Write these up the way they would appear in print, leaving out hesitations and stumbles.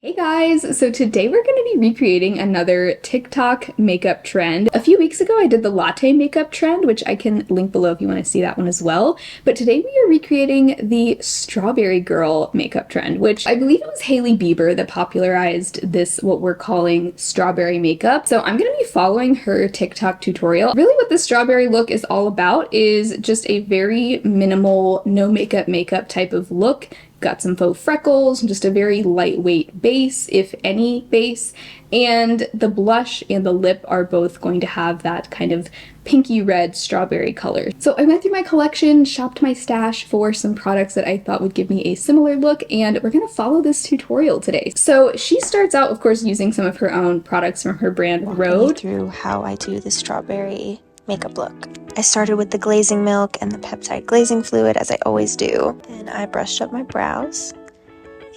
Hey guys, so today we're going to be recreating another TikTok makeup trend. A few weeks ago I did the latte makeup trend, which I can link below if you want to see that one as well. But today we are recreating the strawberry girl makeup trend, which I believe it was Hailey Bieber that popularized this, what we're calling strawberry makeup. So I'm going to be following her TikTok tutorial. Really what the strawberry look is all about is just a very minimal, no makeup type of look. Got some faux freckles, just a very lightweight base, if any base, and the blush and the lip are both going to have that kind of pinky red strawberry color. So I went through my collection, shopped my stash for some products that I thought would give me a similar look, and we're gonna follow this tutorial today. So she starts out, of course, using some of her own products from her brand Rhode. Through how I do the strawberry makeup look. I started with the glazing milk and the peptide glazing fluid, as I always do. Then I brushed up my brows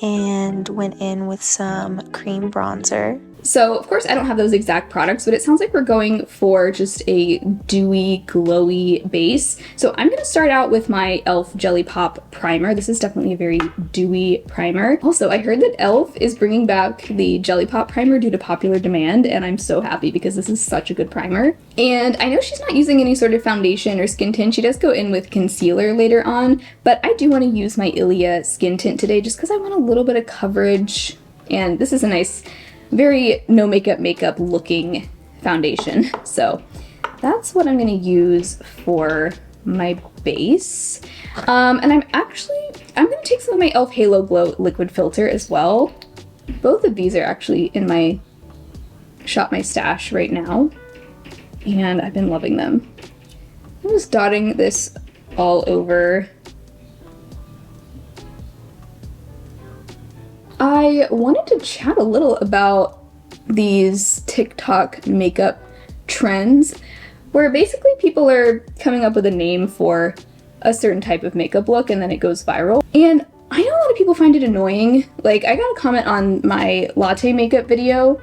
and went in with some cream bronzer. So, of course, I don't have those exact products, but it sounds like we're going for just a dewy, glowy base. So I'm going to start out with my e.l.f. Jelly Pop Primer. This is definitely a very dewy primer. Also, I heard that e.l.f. is bringing back the Jelly Pop Primer due to popular demand, and I'm so happy because this is such a good primer. And I know she's not using any sort of foundation or skin tint. She does go in with concealer later on, but I do want to use my Ilia skin tint today just because I want a little bit of coverage, and this is a nice, very no makeup looking foundation. So that's what I'm gonna use for my base. And I'm gonna take some of my e.l.f. Halo Glow liquid filter as well. Both of these are actually in my Shop My Stash right now, and I've been loving them. I'm just dotting this all over. I wanted to chat a little about these TikTok makeup trends where basically people are coming up with a name for a certain type of makeup look and then it goes viral. And I know a lot of people find it annoying. Like, I got a comment on my latte makeup video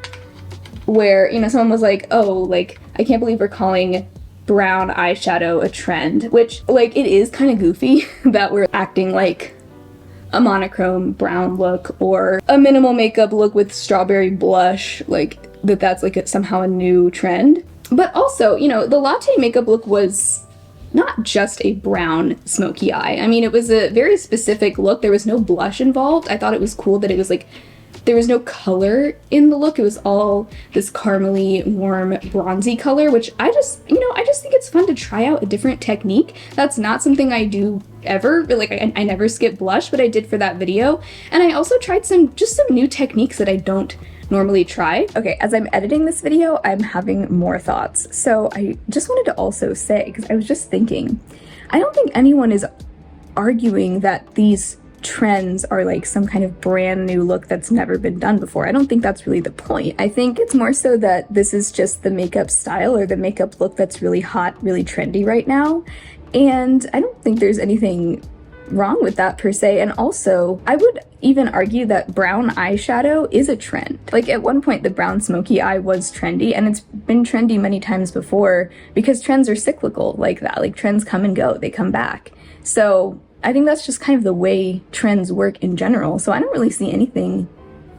where, you know, someone was like, oh, like, I can't believe we're calling brown eyeshadow a trend, which, like, it is kind of goofy that we're acting like a monochrome brown look or a minimal makeup look with strawberry blush, like that's like somehow a new trend. But also, you know, the latte makeup look was not just a brown smoky eye. I mean, it was a very specific look. There was no blush involved. I thought it was cool that it was like, there was no color in the look. It was all this caramely, warm, bronzy color, which I just think it's fun to try out a different technique. That's not something I do ever. Like, I never skip blush, but I did for that video. And I also tried some new techniques that I don't normally try. Okay, as I'm editing this video, I'm having more thoughts. So I just wanted to also say, because I was just thinking, I don't think anyone is arguing that these trends are like some kind of brand new look that's never been done before. I don't think that's really the point. I think it's more so that this is just the makeup style or the makeup look that's really hot, really trendy right now. And I don't think there's anything wrong with that per se. And also, I would even argue that brown eyeshadow is a trend. Like, at one point, the brown smoky eye was trendy, and it's been trendy many times before because trends are cyclical like that. Like, trends come and go, they come back. So I think that's just kind of the way trends work in general. So I don't really see anything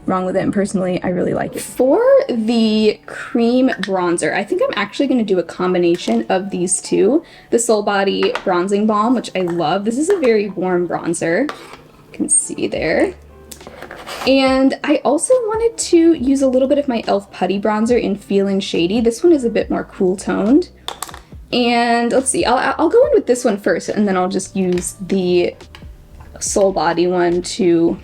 wrong with it, and personally, I really like it. For the cream bronzer, I think I'm actually going to do a combination of these two. The Soul Body Bronzing Balm, which I love. This is a very warm bronzer. You can see there. And I also wanted to use a little bit of my e.l.f. Putty Bronzer in Feelin' Shady. This one is a bit more cool toned. And let's see, I'll go in with this one first, and then I'll just use the Soul Body one to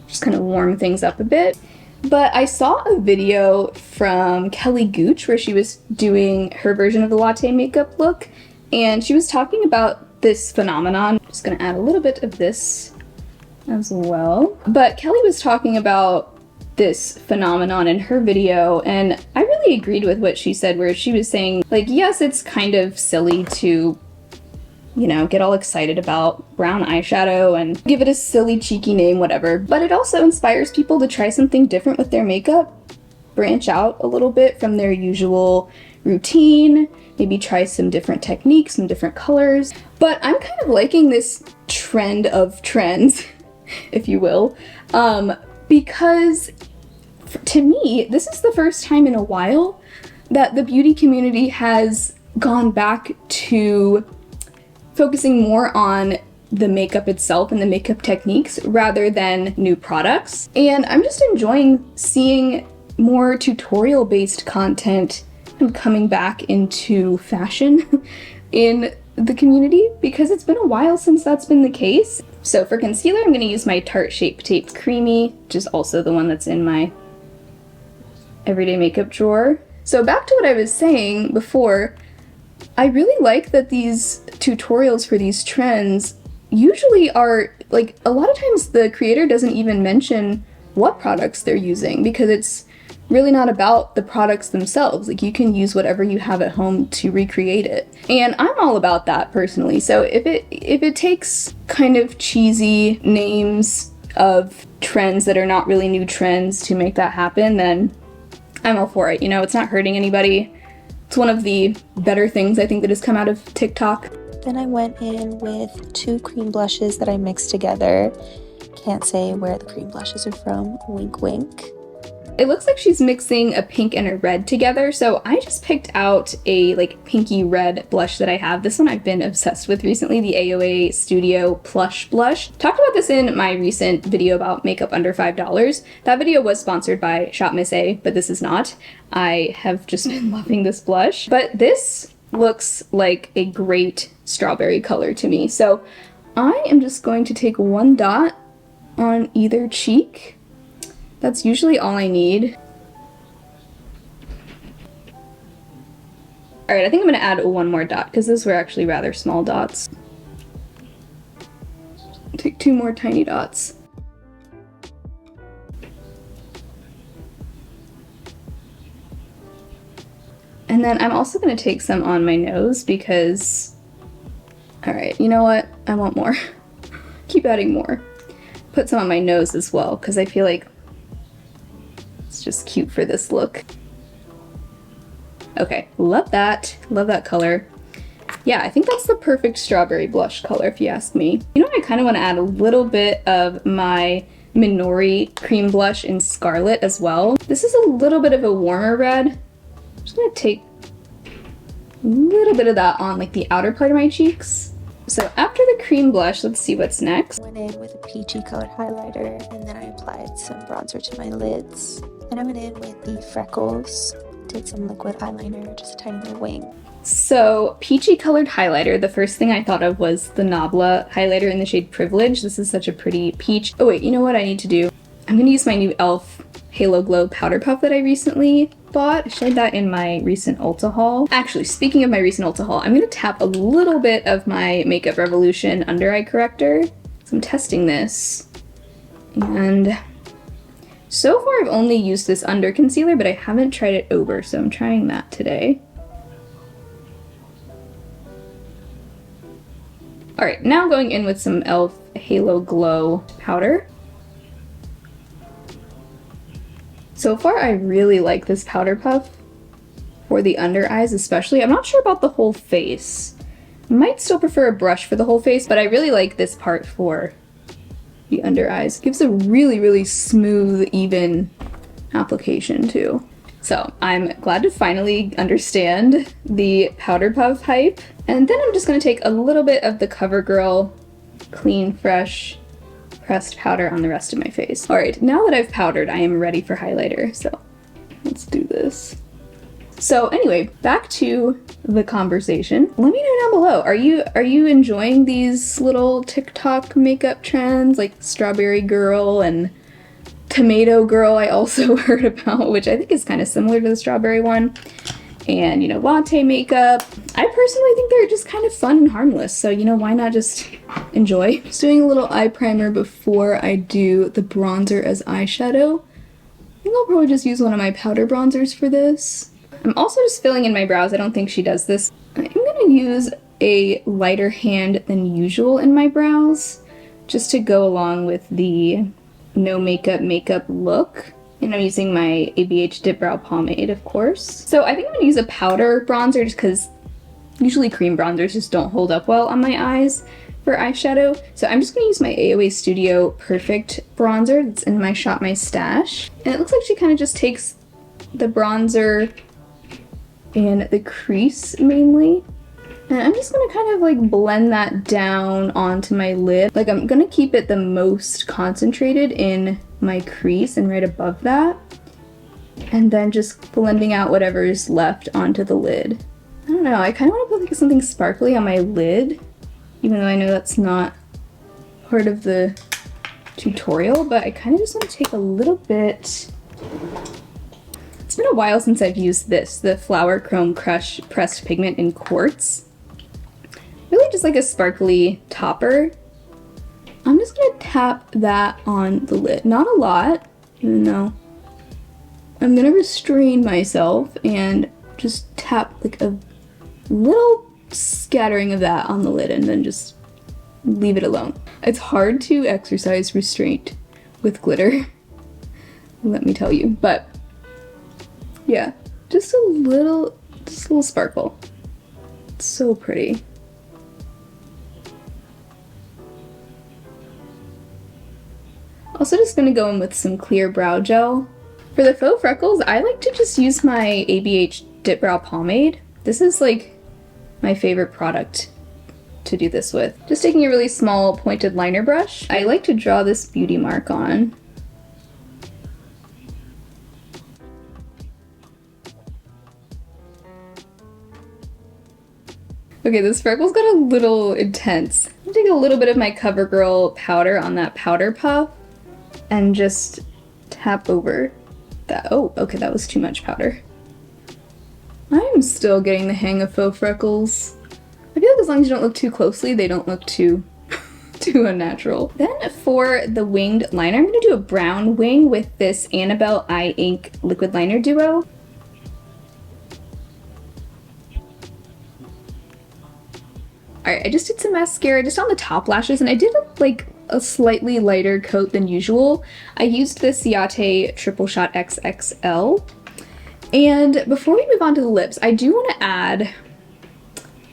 just kind of warm things up a bit. But I saw a video from Kelly Gooch where she was doing her version of the latte makeup look, and she was talking about this phenomenon. I'm just gonna add a little bit of this as well. But Kelly was talking about this phenomenon in her video, and I really agreed with what she said, where she was saying, like, yes, it's kind of silly to, you know, get all excited about brown eyeshadow and give it a silly, cheeky name, whatever, but it also inspires people to try something different with their makeup, branch out a little bit from their usual routine, maybe try some different techniques, some different colors. But I'm kind of liking this trend of trends, if you will, because to me, this is the first time in a while that the beauty community has gone back to focusing more on the makeup itself and the makeup techniques rather than new products. And I'm just enjoying seeing more tutorial-based content coming back into fashion in the community, because it's been a while since that's been the case. So for concealer, I'm going to use my Tarte Shape Tape Creamy, which is also the one that's in my everyday makeup drawer. So back to what I was saying before, I really like that these tutorials for these trends usually are, like, a lot of times the creator doesn't even mention what products they're using, because it's really not about the products themselves. Like, you can use whatever you have at home to recreate it. And I'm all about that personally. So if it takes kind of cheesy names of trends that are not really new trends to make that happen, then I'm all for it. You know, it's not hurting anybody. It's one of the better things I think that has come out of TikTok. Then I went in with 2 cream blushes that I mixed together. Can't say where the cream blushes are from, wink wink. It looks like she's mixing a pink and a red together, so I just picked out a like pinky red blush that I have. This one I've been obsessed with recently, the AOA Studio Plush Blush. Talked about this in my recent video about makeup under $5. That video was sponsored by Shop Miss A, but this is not. I have just been loving this blush. But this looks like a great strawberry color to me. So I am just going to take 1 dot on either cheek. That's usually all I need. Alright, I think I'm going to add 1 more dot, because those were actually rather small dots. Take 2 more tiny dots. And then I'm also going to take some on my nose because... Alright, you know what? I want more. Keep adding more. Put some on my nose as well, because I feel like it's just cute for this look. Okay, love that. Love that color. Yeah, I think that's the perfect strawberry blush color if you ask me. You know, I kind of want to add a little bit of my Minori cream blush in Scarlet as well. This is a little bit of a warmer red. I'm just going to take a little bit of that on like the outer part of my cheeks. So after the cream blush, let's see what's next. Went in with a peachy colored highlighter, and then I applied some bronzer to my lids. And I went in with the Freckles, did some liquid eyeliner, just a tiny little wing. So peachy colored highlighter, the first thing I thought of was the Nabla highlighter in the shade Privilege. This is such a pretty peach. Oh wait, you know what I need to do? I'm gonna use my new e.l.f. Halo Glow Powder Puff that I recently bought. I showed that in my recent Ulta haul. Actually, speaking of my recent Ulta haul, I'm gonna tap a little bit of my Makeup Revolution under eye corrector. So I'm testing this. And so far I've only used this under concealer, but I haven't tried it over, so I'm trying that today. Alright, now going in with some e.l.f. Halo Glow powder. So far, I really like this powder puff for the under eyes especially. I'm not sure about the whole face. Might still prefer a brush for the whole face, but I really like this part for the under eyes. Gives a really, really smooth, even application too. So I'm glad to finally understand the powder puff hype. And then I'm just gonna take a little bit of the CoverGirl Clean Fresh pressed powder on the rest of my face. All right, now that I've powdered, I am ready for highlighter, so let's do this. So anyway, back to the conversation. Let me know down below, are you enjoying these little TikTok makeup trends like Strawberry Girl and Tomato Girl I also heard about, which I think is kind of similar to the strawberry one. And, you know, latte makeup. I personally think they're just kind of fun and harmless, so, you know, why not just enjoy? Just doing a little eye primer before I do the bronzer as eyeshadow. I think I'll probably just use one of my powder bronzers for this. I'm also just filling in my brows. I don't think she does this. I'm gonna use a lighter hand than usual in my brows, just to go along with the no makeup look. And I'm using my ABH Dip Brow Pomade, of course. So I think I'm gonna use a powder bronzer just because usually cream bronzers just don't hold up well on my eyes. for eyeshadow. So I'm just gonna use my AOA Studio Perfect bronzer that's in my Shop My Stash. And it looks like she kind of just takes the bronzer and the crease mainly. And I'm just gonna kind of like blend that down onto my lid. Like I'm gonna keep it the most concentrated in my crease and right above that. And then just blending out whatever's left onto the lid. I don't know, I kind of want to put like something sparkly on my lid, even though I know that's not part of the tutorial, but I kind of just want to take a little bit. It's been a while since I've used this, the Flower Chrome Crush Pressed Pigment in Quartz. Really just like a sparkly topper. I'm just gonna tap that on the lid. Not a lot, even though I'm gonna restrain myself and just tap like a little scattering of that on the lid and then just leave it alone. It's hard to exercise restraint with glitter, let me tell you, but yeah, just a little sparkle. It's so pretty. Also just gonna go in with some clear brow gel. For the faux freckles, I like to just use my ABH Dip Brow Pomade. This is like my favorite product to do this with. Just taking a really small pointed liner brush. I like to draw this beauty mark on. Okay, this freckles got a little intense. I'm gonna take a little bit of my CoverGirl powder on that powder puff and just tap over that. Oh, okay, that was too much powder. I'm still getting the hang of faux freckles. I feel like as long as you don't look too closely, they don't look too unnatural. Then for the winged liner, I'm gonna do a brown wing with this Annabelle Eye Ink Liquid Liner Duo. Alright, I just did some mascara just on the top lashes, and I did like a slightly lighter coat than usual. I used the Ciate Triple Shot XXL. And before we move on to the lips, I do want to add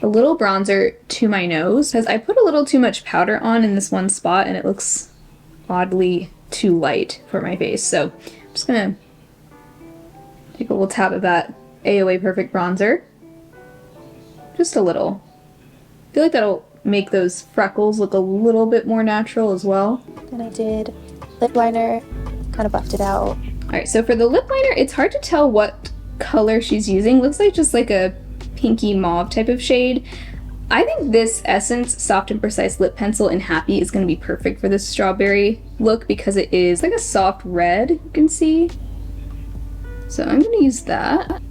a little bronzer to my nose because I put a little too much powder on in this one spot and it looks oddly too light for my face. So I'm just gonna take a little tap of that AOA Perfect bronzer. Just a little. I feel like that'll make those freckles look a little bit more natural as well. Then I did lip liner, kind of buffed it out. Alright, so for the lip liner, it's hard to tell what color she's using. Looks like just like a pinky mauve type of shade. I think this Essence Soft and Precise Lip Pencil in Happy is going to be perfect for this strawberry look because it is like a soft red, you can see. So I'm going to use that.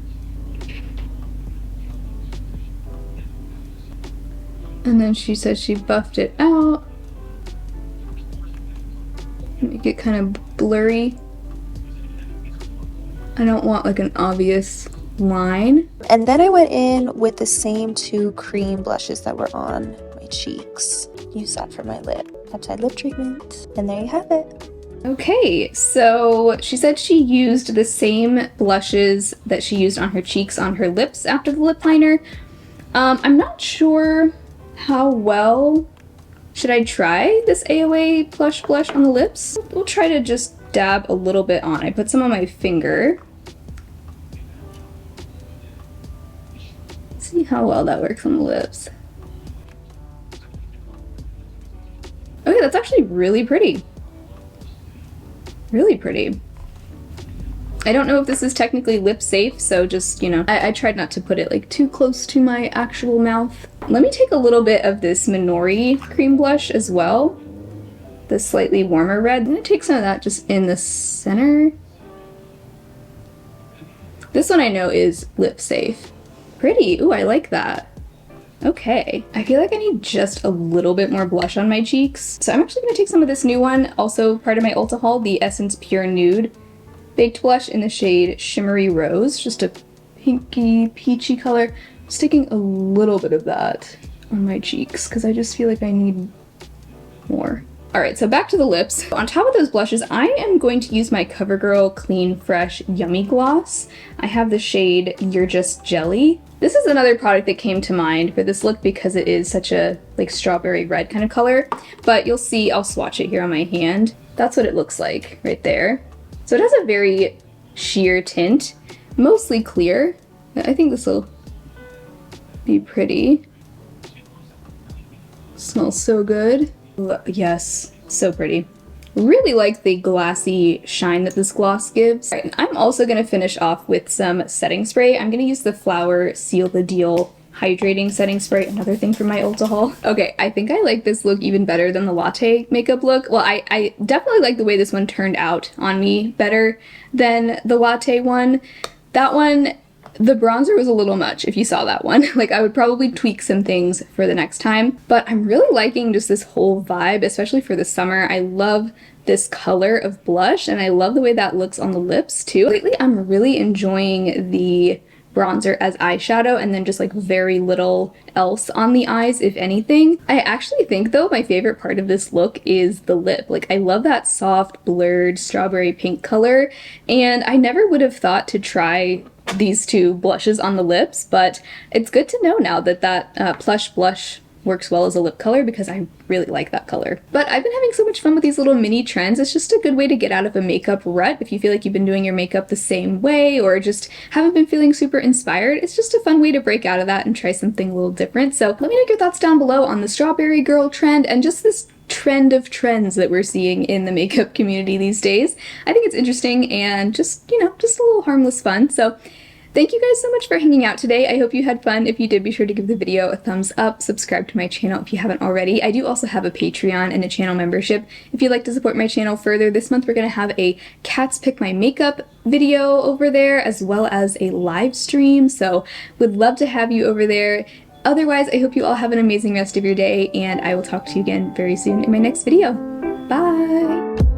And then she says she buffed it out. Make it kind of blurry. I don't want like an obvious line. And then I went in with the same two cream blushes that were on my cheeks. Use that for my lip. Peptide lip treatment. And there you have it. Okay, so she said she used the same blushes that she used on her cheeks on her lips after the lip liner. I'm not sure how well should I try this AOA Plush Blush on the lips. We'll try to just dab a little bit on. I put some on my finger. See how well that works on the lips. Okay, that's actually really pretty. Really pretty. I don't know if this is technically lip safe, so just, you know, I tried not to put it like too close to my actual mouth. Let me take a little bit of this Minori cream blush as well. The slightly warmer red. I'm gonna take some of that just in the center. This one I know is lip safe. Pretty. Ooh, I like that. Okay. I feel like I need just a little bit more blush on my cheeks. So I'm actually gonna take some of this new one, also part of my Ulta haul, the Essence Pure Nude Baked Blush in the shade Shimmery Rose. Just a pinky, peachy color. Sticking a little bit of that on my cheeks because I just feel like I need more. Alright, so back to the lips. On top of those blushes, I am going to use my CoverGirl Clean Fresh Yummy Gloss. I have the shade You're Just Jelly. This is another product that came to mind for this look because it is such a like strawberry red kind of color, but you'll see, I'll swatch it here on my hand. That's what it looks like right there. So it has a very sheer tint, mostly clear. I think this will be pretty. Smells so good. Yes, so pretty. Really like the glassy shine that this gloss gives. All right, I'm also gonna finish off with some setting spray. I'm gonna use the Flower Seal the Deal Hydrating Setting Spray, another thing from my Ulta haul. Okay, I think I like this look even better than the latte makeup look. Well, I definitely like the way this one turned out on me better than the latte one. That one, the bronzer was a little much if you saw that one. Like, I would probably tweak some things for the next time, but I'm really liking just this whole vibe, especially for the summer. I love this color of blush, and I love the way that looks on the lips too. Lately, I'm really enjoying the bronzer as eyeshadow and then just like very little else on the eyes, if anything. I actually think though my favorite part of this look is the lip. Like, I love that soft blurred strawberry pink color, and I never would have thought to try these two blushes on the lips, but it's good to know now that that plush blush works well as a lip color because I really like that color. But I've been having so much fun with these little mini trends. It's just a good way to get out of a makeup rut if you feel like you've been doing your makeup the same way or just haven't been feeling super inspired. It's just a fun way to break out of that and try something a little different. So let me know your thoughts down below on the strawberry girl trend and just this trend of trends that we're seeing in the makeup community these days. I think it's interesting and just, you know, just a little harmless fun. So thank you guys so much for hanging out today. I hope you had fun. If you did, be sure to give the video a thumbs up, subscribe to my channel if you haven't already. I do also have a Patreon and a channel membership if you'd like to support my channel further. This month we're going to have a Cats Pick My Makeup video over there, as well as a live stream, so would love to have you over there. Otherwise, I hope you all have an amazing rest of your day, and I will talk to you again very soon in my next video. Bye!